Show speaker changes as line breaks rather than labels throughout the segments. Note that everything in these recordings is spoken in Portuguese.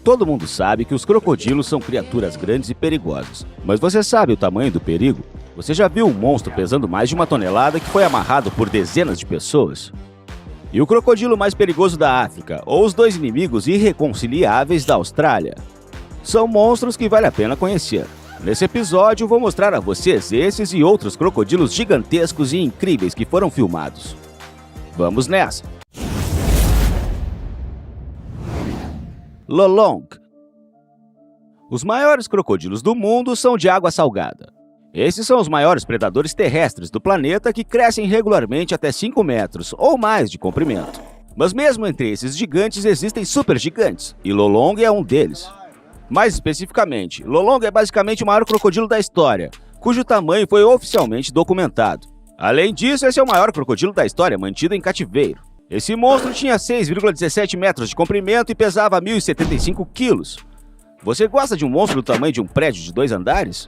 Todo mundo sabe que os crocodilos são criaturas grandes e perigosas. Mas você sabe o tamanho do perigo? Você já viu um monstro pesando mais de 1 tonelada que foi amarrado por dezenas de pessoas? E o crocodilo mais perigoso da África, ou os 2 inimigos irreconciliáveis da Austrália? São monstros que vale a pena conhecer. Nesse episódio, vou mostrar a vocês esses e outros crocodilos gigantescos e incríveis que foram filmados. Vamos nessa! Lolong. Os maiores crocodilos do mundo são de água salgada. Esses são os maiores predadores terrestres do planeta que crescem regularmente até 5 metros ou mais de comprimento. Mas mesmo entre esses gigantes existem supergigantes, e Lolong é um deles. Mais especificamente, Lolong é basicamente o maior crocodilo da história, cujo tamanho foi oficialmente documentado. Além disso, esse é o maior crocodilo da história mantido em cativeiro. Esse monstro tinha 6,17 metros de comprimento e pesava 1.075 quilos. Você gosta de um monstro do tamanho de um prédio de 2 andares?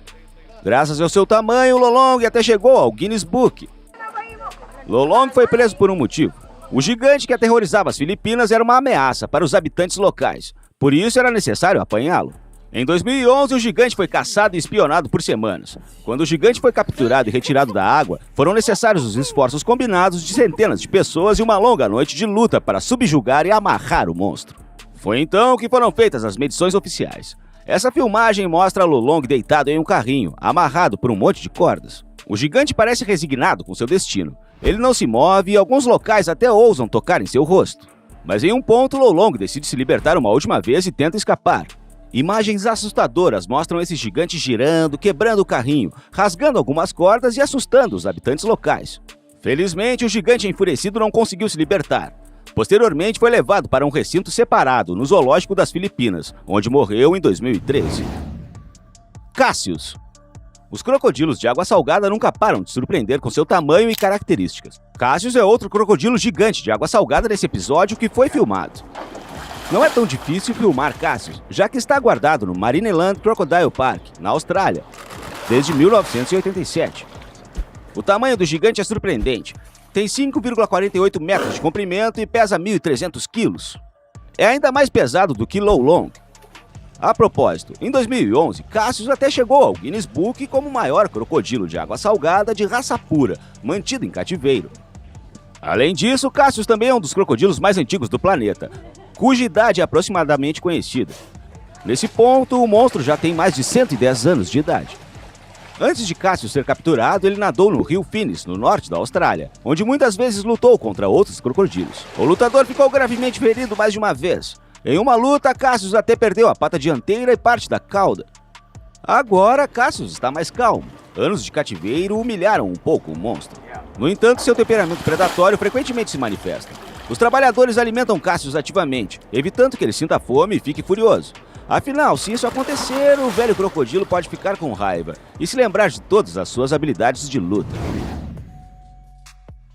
Graças ao seu tamanho, Lolong até chegou ao Guinness Book. Lolong foi preso por um motivo. O gigante que aterrorizava as Filipinas era uma ameaça para os habitantes locais, por isso era necessário apanhá-lo. Em 2011, o gigante foi caçado e espionado por semanas. Quando o gigante foi capturado e retirado da água, foram necessários os esforços combinados de centenas de pessoas e uma longa noite de luta para subjugar e amarrar o monstro. Foi então que foram feitas as medições oficiais. Essa filmagem mostra Lolong deitado em um carrinho, amarrado por um monte de cordas. O gigante parece resignado com seu destino. Ele não se move e alguns locais até ousam tocar em seu rosto. Mas em um ponto, Lolong decide se libertar uma última vez e tenta escapar. Imagens assustadoras mostram esse gigante girando, quebrando o carrinho, rasgando algumas cordas e assustando os habitantes locais. Felizmente, o gigante enfurecido não conseguiu se libertar. Posteriormente, foi levado para um recinto separado no Zoológico das Filipinas, onde morreu em 2013. Cassius. Os crocodilos de água salgada nunca param de surpreender com seu tamanho e características. Cassius é outro crocodilo gigante de água salgada nesse episódio que foi filmado. Não é tão difícil filmar Cassius, já que está guardado no Marineland Crocodile Park, na Austrália, desde 1987. O tamanho do gigante é surpreendente. Tem 5,48 metros de comprimento e pesa 1.300 quilos. É ainda mais pesado do que Lolong. A propósito, em 2011, Cassius até chegou ao Guinness Book como o maior crocodilo de água salgada de raça pura, mantido em cativeiro. Além disso, Cassius também é um dos crocodilos mais antigos do planeta, cuja idade é aproximadamente conhecida. Nesse ponto, o monstro já tem mais de 110 anos de idade. Antes de Cassius ser capturado, ele nadou no rio Finis, no norte da Austrália, onde muitas vezes lutou contra outros crocodilos. O lutador ficou gravemente ferido mais de uma vez. Em uma luta, Cassius até perdeu a pata dianteira e parte da cauda. Agora, Cassius está mais calmo. Anos de cativeiro humilharam um pouco o monstro. No entanto, seu temperamento predatório frequentemente se manifesta. Os trabalhadores alimentam Cassius ativamente, evitando que ele sinta fome e fique furioso. Afinal, se isso acontecer, o velho crocodilo pode ficar com raiva e se lembrar de todas as suas habilidades de luta.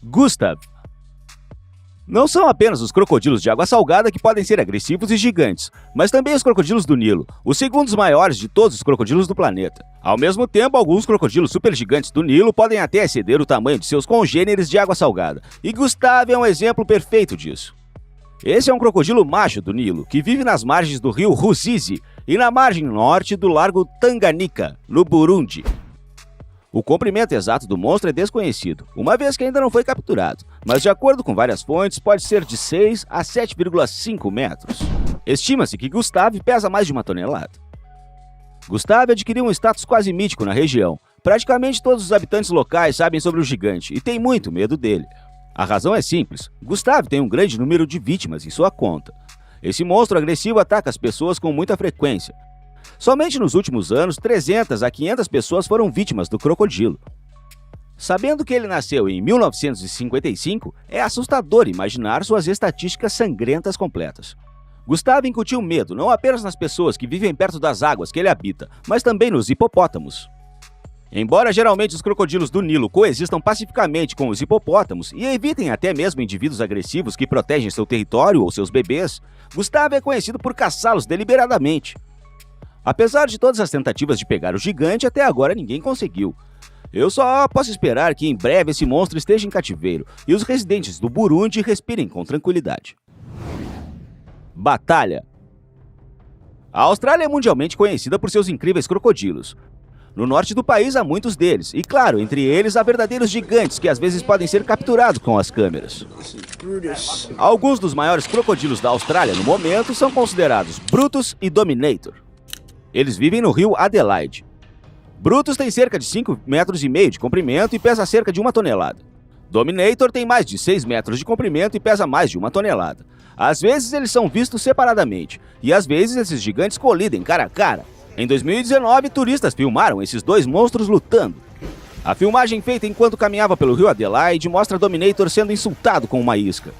Gustav. Não são apenas os crocodilos de água salgada que podem ser agressivos e gigantes, mas também os crocodilos do Nilo, os segundos maiores de todos os crocodilos do planeta. Ao mesmo tempo, alguns crocodilos supergigantes do Nilo podem até exceder o tamanho de seus congêneres de água salgada, e Gustav é um exemplo perfeito disso. Esse é um crocodilo macho do Nilo, que vive nas margens do rio Ruzizi e na margem norte do lago Tanganyika, no Burundi. O comprimento exato do monstro é desconhecido, uma vez que ainda não foi capturado, mas de acordo com várias fontes, pode ser de 6 a 7,5 metros. Estima-se que Gustav pesa mais de 1 tonelada. Gustav adquiriu um status quase mítico na região. Praticamente todos os habitantes locais sabem sobre o gigante e têm muito medo dele. A razão é simples: Gustav tem um grande número de vítimas em sua conta. Esse monstro agressivo ataca as pessoas com muita frequência. Somente nos últimos anos, 300 a 500 pessoas foram vítimas do crocodilo. Sabendo que ele nasceu em 1955, é assustador imaginar suas estatísticas sangrentas completas. Gustav incutiu medo não apenas nas pessoas que vivem perto das águas que ele habita, mas também nos hipopótamos. Embora geralmente os crocodilos do Nilo coexistam pacificamente com os hipopótamos e evitem até mesmo indivíduos agressivos que protegem seu território ou seus bebês, Gustav é conhecido por caçá-los deliberadamente. Apesar de todas as tentativas de pegar o gigante, até agora ninguém conseguiu. Eu só posso esperar que em breve esse monstro esteja em cativeiro e os residentes do Burundi respirem com tranquilidade. Batalha. A Austrália é mundialmente conhecida por seus incríveis crocodilos. No norte do país há muitos deles, e claro, entre eles há verdadeiros gigantes que às vezes podem ser capturados com as câmeras. Alguns dos maiores crocodilos da Austrália no momento são considerados Brutus e Dominator. Eles vivem no rio Adelaide. Brutus tem cerca de 5,5 metros de comprimento e pesa cerca de 1 tonelada. Dominator tem mais de 6 metros de comprimento e pesa mais de 1 tonelada. Às vezes eles são vistos separadamente, e às vezes esses gigantes colidem cara a cara. Em 2019, turistas filmaram esses dois monstros lutando. A filmagem feita enquanto caminhava pelo rio Adelaide mostra Dominator sendo insultado com uma isca.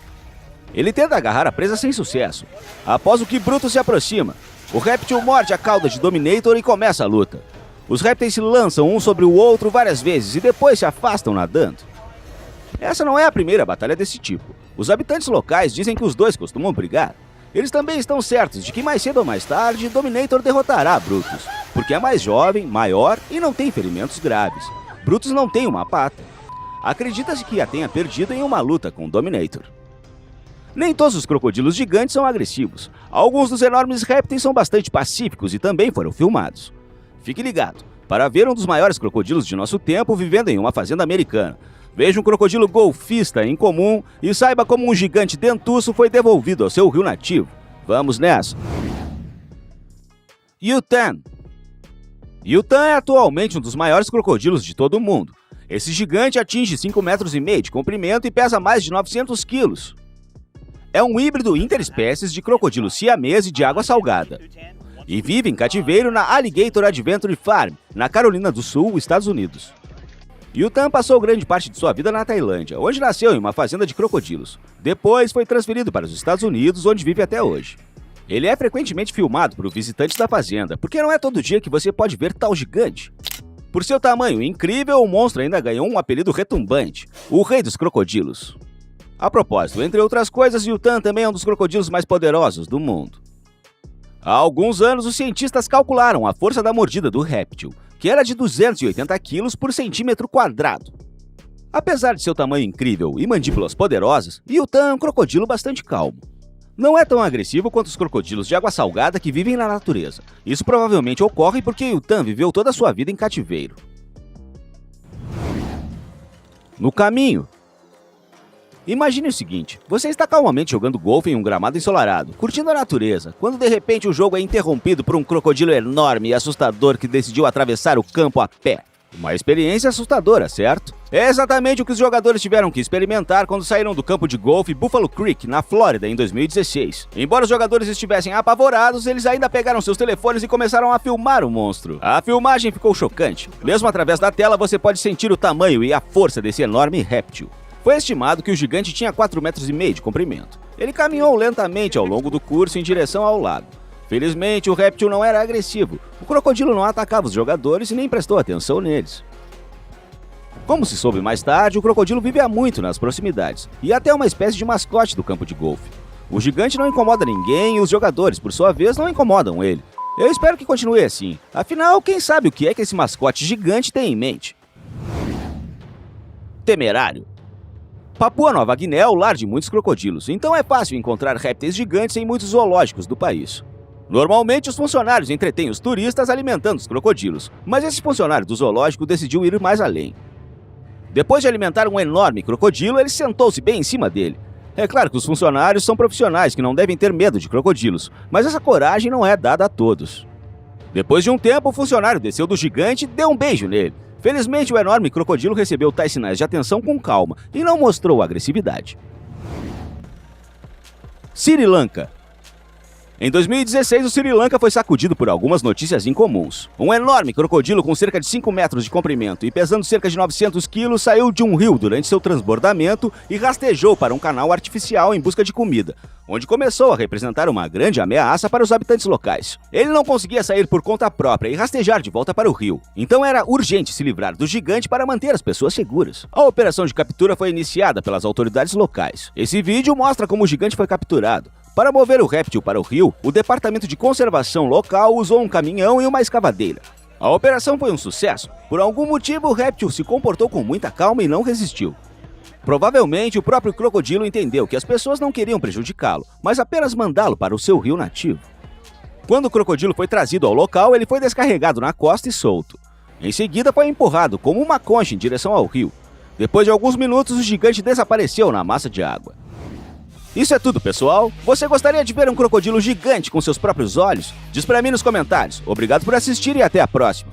Ele tenta agarrar a presa sem sucesso. Após o que Brutus se aproxima, o réptil morde a cauda de Dominator e começa a luta. Os répteis se lançam um sobre o outro várias vezes e depois se afastam nadando. Essa não é a primeira batalha desse tipo. Os habitantes locais dizem que os dois costumam brigar. Eles também estão certos de que mais cedo ou mais tarde, Dominator derrotará Brutus, porque é mais jovem, maior e não tem ferimentos graves. Brutus não tem uma pata. Acredita-se que a tenha perdido em uma luta com Dominator. Nem todos os crocodilos gigantes são agressivos. Alguns dos enormes répteis são bastante pacíficos e também foram filmados. Fique ligado, para ver um dos maiores crocodilos de nosso tempo vivendo em uma fazenda americana. Veja um crocodilo golfista em comum e saiba como um gigante dentuço foi devolvido ao seu rio nativo. Vamos nessa! Yutan. Yutan é atualmente um dos maiores crocodilos de todo o mundo. Esse gigante atinge 5,5 metros de comprimento e pesa mais de 900 quilos. É um híbrido interespécies de crocodilo siamês de água salgada. E vive em cativeiro na Alligator Adventure Farm, na Carolina do Sul, Estados Unidos. Yutan passou grande parte de sua vida na Tailândia, onde nasceu em uma fazenda de crocodilos. Depois foi transferido para os Estados Unidos, onde vive até hoje. Ele é frequentemente filmado por visitantes da fazenda, porque não é todo dia que você pode ver tal gigante. Por seu tamanho incrível, o monstro ainda ganhou um apelido retumbante, o Rei dos Crocodilos. A propósito, entre outras coisas, Yutan também é um dos crocodilos mais poderosos do mundo. Há alguns anos, os cientistas calcularam a força da mordida do réptil, que era de 280 quilos por centímetro quadrado. Apesar de seu tamanho incrível e mandíbulas poderosas, Yutan é um crocodilo bastante calmo. Não é tão agressivo quanto os crocodilos de água salgada que vivem na natureza. Isso provavelmente ocorre porque Yutan viveu toda a sua vida em cativeiro. No caminho. Imagine o seguinte, você está calmamente jogando golfe em um gramado ensolarado, curtindo a natureza, quando de repente o jogo é interrompido por um crocodilo enorme e assustador que decidiu atravessar o campo a pé. Uma experiência assustadora, certo? É exatamente o que os jogadores tiveram que experimentar quando saíram do campo de golfe Buffalo Creek, na Flórida, em 2016. Embora os jogadores estivessem apavorados, eles ainda pegaram seus telefones e começaram a filmar o monstro. A filmagem ficou chocante. Mesmo através da tela, você pode sentir o tamanho e a força desse enorme réptil. Foi estimado que o gigante tinha 4,5 metros de comprimento. Ele caminhou lentamente ao longo do curso em direção ao lago. Felizmente, o réptil não era agressivo. O crocodilo não atacava os jogadores e nem prestou atenção neles. Como se soube mais tarde, o crocodilo vive há muito nas proximidades, e até uma espécie de mascote do campo de golfe. O gigante não incomoda ninguém e os jogadores, por sua vez, não incomodam ele. Eu espero que continue assim. Afinal, quem sabe o que é que esse mascote gigante tem em mente? Temerário. Papua Nova Guiné é o lar de muitos crocodilos, então é fácil encontrar répteis gigantes em muitos zoológicos do país. Normalmente, os funcionários entretêm os turistas alimentando os crocodilos, mas esse funcionário do zoológico decidiu ir mais além. Depois de alimentar um enorme crocodilo, ele sentou-se bem em cima dele. É claro que os funcionários são profissionais que não devem ter medo de crocodilos, mas essa coragem não é dada a todos. Depois de um tempo, o funcionário desceu do gigante e deu um beijo nele. Felizmente, o enorme crocodilo recebeu tais sinais de atenção com calma e não mostrou agressividade. Sri Lanka. Em 2016, o Sri Lanka foi sacudido por algumas notícias incomuns. Um enorme crocodilo com cerca de 5 metros de comprimento e pesando cerca de 900 quilos saiu de um rio durante seu transbordamento e rastejou para um canal artificial em busca de comida, onde começou a representar uma grande ameaça para os habitantes locais. Ele não conseguia sair por conta própria e rastejar de volta para o rio, então era urgente se livrar do gigante para manter as pessoas seguras. A operação de captura foi iniciada pelas autoridades locais. Esse vídeo mostra como o gigante foi capturado. Para mover o réptil para o rio, o Departamento de Conservação local usou um caminhão e uma escavadeira. A operação foi um sucesso. Por algum motivo, o réptil se comportou com muita calma e não resistiu. Provavelmente, o próprio crocodilo entendeu que as pessoas não queriam prejudicá-lo, mas apenas mandá-lo para o seu rio nativo. Quando o crocodilo foi trazido ao local, ele foi descarregado na costa e solto. Em seguida, foi empurrado como uma concha em direção ao rio. Depois de alguns minutos, o gigante desapareceu na massa de água. Isso é tudo, pessoal. Você gostaria de ver um crocodilo gigante com seus próprios olhos? Diz pra mim nos comentários. Obrigado por assistir e até a próxima.